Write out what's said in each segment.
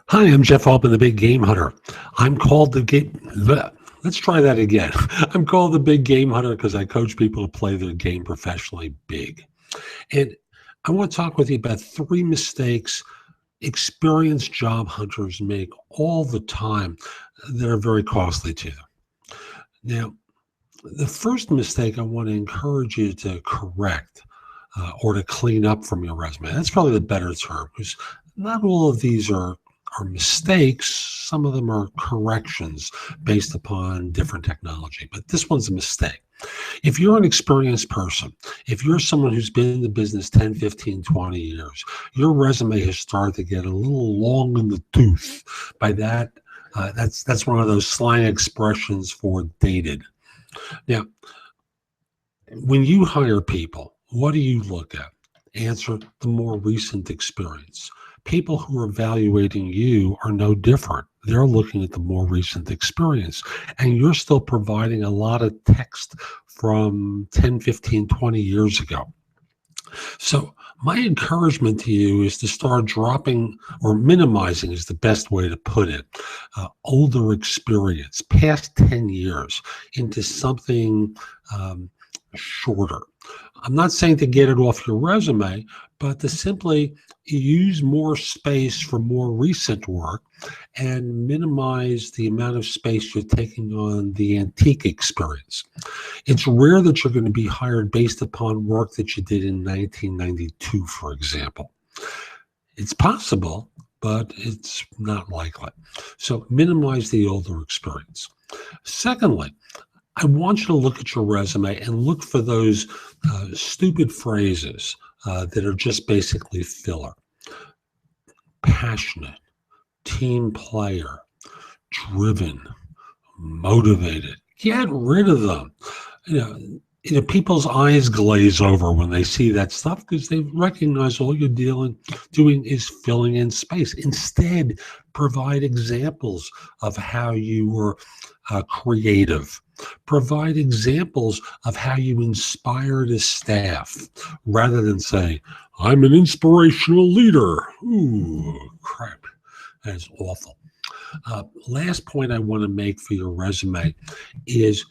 Hi, I'm Jeff Altman, the Big Game Hunter. I'm called the game. Let's try that again. I'm called the Big Game Hunter because I coach people to play their game professionally big. And I want to talk with you about 3 mistakes experienced job hunters make all the time that are very costly to them. Now, the first mistake I want to encourage you to correct or to clean up from your resume. That's probably the better term, because not all of these are mistakes. Some of them are corrections based upon different technology, but this one's a mistake. If you're an experienced person, if you're someone who's been in the business 10, 15, 20 years, your resume has started to get a little long in the tooth. By that, that's one of those slang expressions for dated. Now, when you hire people, what do you look at? Answer: the more recent experience. People who are evaluating you are no different. They're looking at the more recent experience, and you're still providing a lot of text from 10, 15, 20 years ago. So my encouragement to you is to start dropping, or minimizing is the best way to put it, older experience, past 10 years, into something shorter. I'm not saying to get it off your resume, but to simply use more space for more recent work and minimize the amount of space you're taking on the antique experience. It's rare that you're going to be hired based upon work that you did in 1992, for example. It's possible, but it's not likely. So minimize the older experience. Secondly, I want you to look at your resume and look for those stupid phrases that are just basically filler. Passionate, team player, driven, motivated. Get rid of them. You know, people's eyes glaze over when they see that stuff because they recognize all you're doing is filling in space. Instead, provide examples of how you were creative. Provide examples of how you inspired a staff, rather than say, I'm an inspirational leader. Ooh, crap. That is awful. Last point I want to make for your resume is,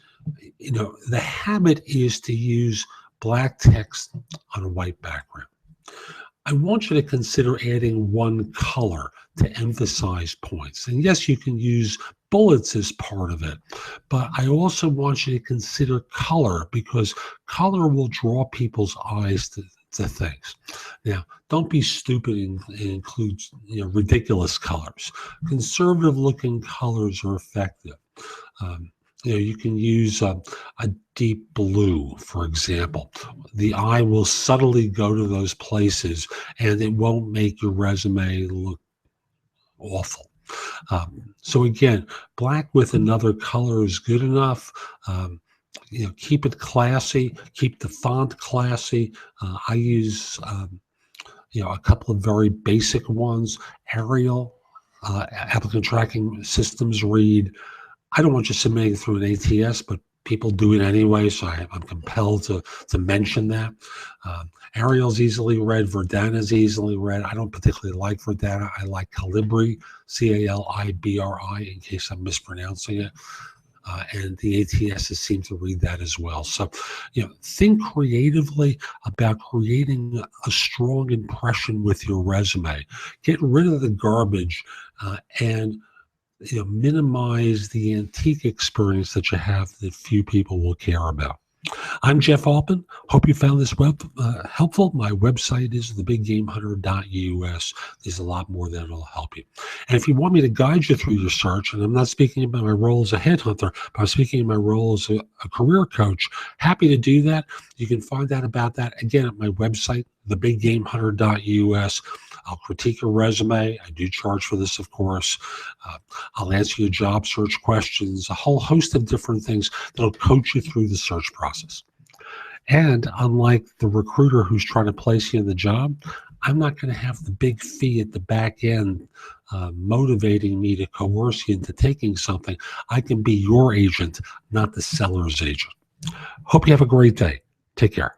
the habit is to use black text on a white background. I want you to consider adding one color to emphasize points. And yes, you can use bullets as part of it, but I also want you to consider color, because color will draw people's eyes to things. Now, don't be stupid and include ridiculous colors. Conservative looking colors are effective. You can use a deep blue, for example. The eye will subtly go to those places, and it won't make your resume look awful. So again, black with another color is good enough. Keep it classy. Keep the font classy. I use a couple of very basic ones. Arial, applicant tracking systems read. I don't want you submitting through an ATS, but people do it anyway, so I'm compelled to mention that. Arial's easily read. Verdana is easily read. I don't particularly like Verdana. I like Calibri, Calibri, in case I'm mispronouncing it. And the ATSs seem to read that as well. So, think creatively about creating a strong impression with your resume. Get rid of the garbage and minimize the antique experience that you have that few people will care about. I'm Jeff Altman. Hope you found this helpful. My website is thebiggamehunter.us. There's a lot more that will help you. And if you want me to guide you through your search, and I'm not speaking about my role as a headhunter, but I'm speaking of my role as a career coach, happy to do that. You can find out about that, again, at my website, thebiggamehunter.us. I'll critique your resume. I do charge for this, of course. I'll answer your job search questions, a whole host of different things that'll coach you through the search process. And unlike the recruiter who's trying to place you in the job, I'm not going to have the big fee at the back end motivating me to coerce you into taking something. I can be your agent, not the seller's agent. Hope you have a great day. Take care.